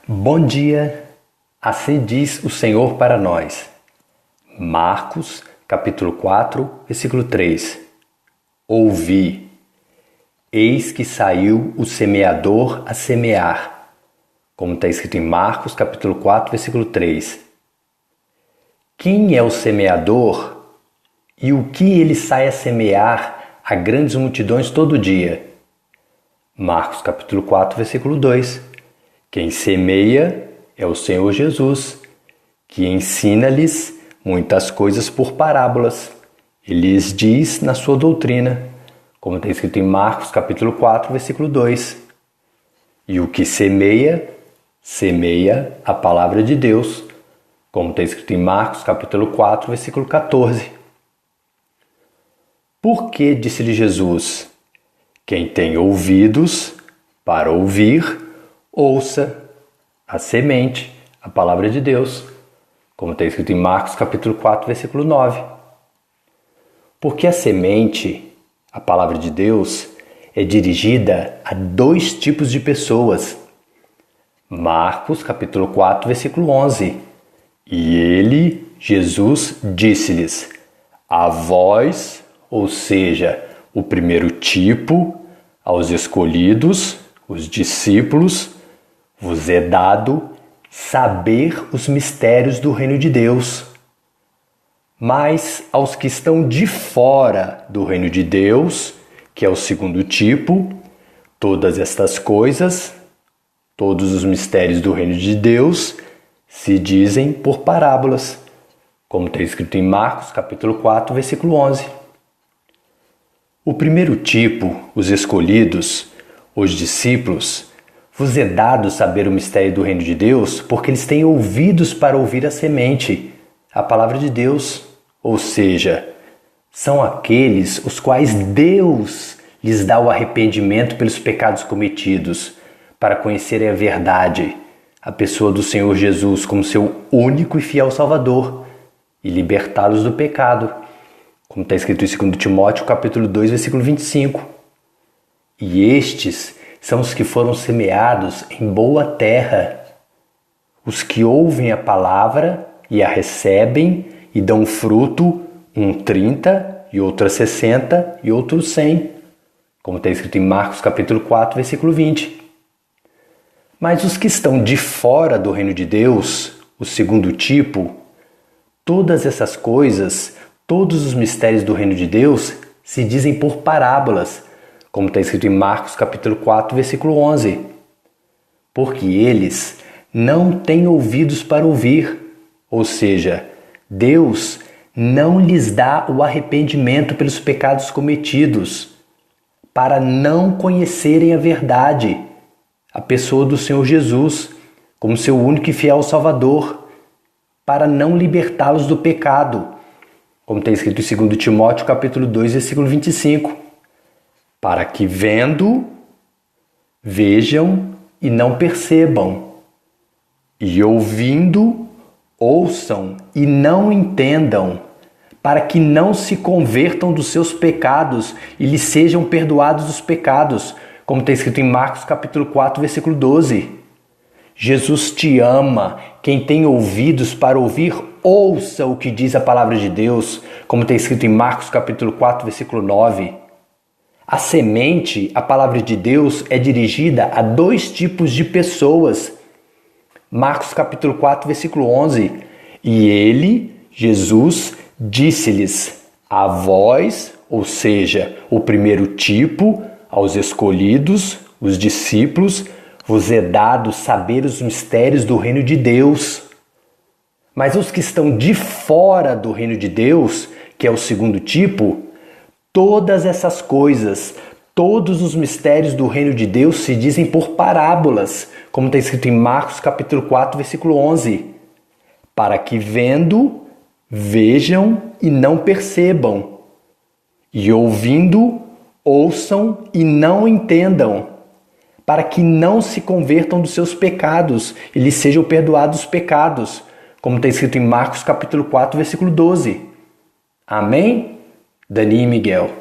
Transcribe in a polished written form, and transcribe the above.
Bom dia, assim diz o Senhor para nós. Marcos, capítulo 4, versículo 3. Ouvi, eis que saiu o semeador a semear, como está escrito em Marcos, capítulo 4, versículo 3. Quem é o semeador e o que ele sai a semear a grandes multidões todo dia? Marcos, capítulo 4, versículo 2. Quem semeia é o Senhor Jesus, que ensina-lhes muitas coisas por parábolas. Ele lhes diz na sua doutrina, como está escrito em Marcos, capítulo 4, versículo 2. E o que semeia, semeia a palavra de Deus, como está escrito em Marcos, capítulo 4, versículo 14. Por que disse-lhe Jesus? Quem tem ouvidos para ouvir, ouça a semente, a palavra de Deus, como está escrito em Marcos capítulo 4, versículo 9. Porque a semente, a palavra de Deus, é dirigida a dois tipos de pessoas. Marcos capítulo 4, versículo 11. E ele, Jesus, disse-lhes, a vós, ou seja, o primeiro tipo, aos escolhidos, os discípulos, vos é dado saber os mistérios do reino de Deus. Mas aos que estão de fora do reino de Deus, que é o segundo tipo, todas estas coisas, todos os mistérios do reino de Deus, se dizem por parábolas, como está escrito em Marcos, capítulo 4, versículo 11. O primeiro tipo, os escolhidos, os discípulos, vos é dado saber o mistério do reino de Deus, porque eles têm ouvidos para ouvir a semente, a palavra de Deus. Ou seja, são aqueles os quais Deus lhes dá o arrependimento pelos pecados cometidos, para conhecerem a verdade, a pessoa do Senhor Jesus como seu único e fiel Salvador, e libertá-los do pecado, como está escrito em 2 Timóteo, capítulo 2, versículo 25. E estes são os que foram semeados em boa terra, os que ouvem a palavra e a recebem e dão fruto, um 30, e outro 60, e outro 100, como está escrito em Marcos capítulo 4, versículo 20. Mas os que estão de fora do reino de Deus, o segundo tipo, todas essas coisas, todos os mistérios do reino de Deus se dizem por parábolas, como está escrito em Marcos capítulo 4, versículo 11. Porque eles não têm ouvidos para ouvir, ou seja, Deus não lhes dá o arrependimento pelos pecados cometidos, para não conhecerem a verdade, a pessoa do Senhor Jesus, como seu único e fiel Salvador, para não libertá-los do pecado, como está escrito em 2 Timóteo capítulo 2, versículo 25. Para que vendo, vejam e não percebam, e ouvindo, ouçam e não entendam, para que não se convertam dos seus pecados e lhes sejam perdoados os pecados, como está escrito em Marcos capítulo 4, versículo 12. Jesus te ama, quem tem ouvidos para ouvir, ouça o que diz a palavra de Deus, como está escrito em Marcos capítulo 4, versículo 9. A semente, a palavra de Deus, é dirigida a dois tipos de pessoas. Marcos capítulo 4, versículo 11. E ele, Jesus, disse-lhes, a vós, ou seja, o primeiro tipo, aos escolhidos, os discípulos, vos é dado saber os mistérios do reino de Deus. Mas os que estão de fora do reino de Deus, que é o segundo tipo, todas essas coisas, todos os mistérios do reino de Deus se dizem por parábolas, como está escrito em Marcos capítulo 4, versículo 11. Para que vendo, vejam e não percebam, e ouvindo, ouçam e não entendam, para que não se convertam dos seus pecados e lhes sejam perdoados os pecados, como está escrito em Marcos capítulo 4, versículo 12. Amém? Dani e Miguel.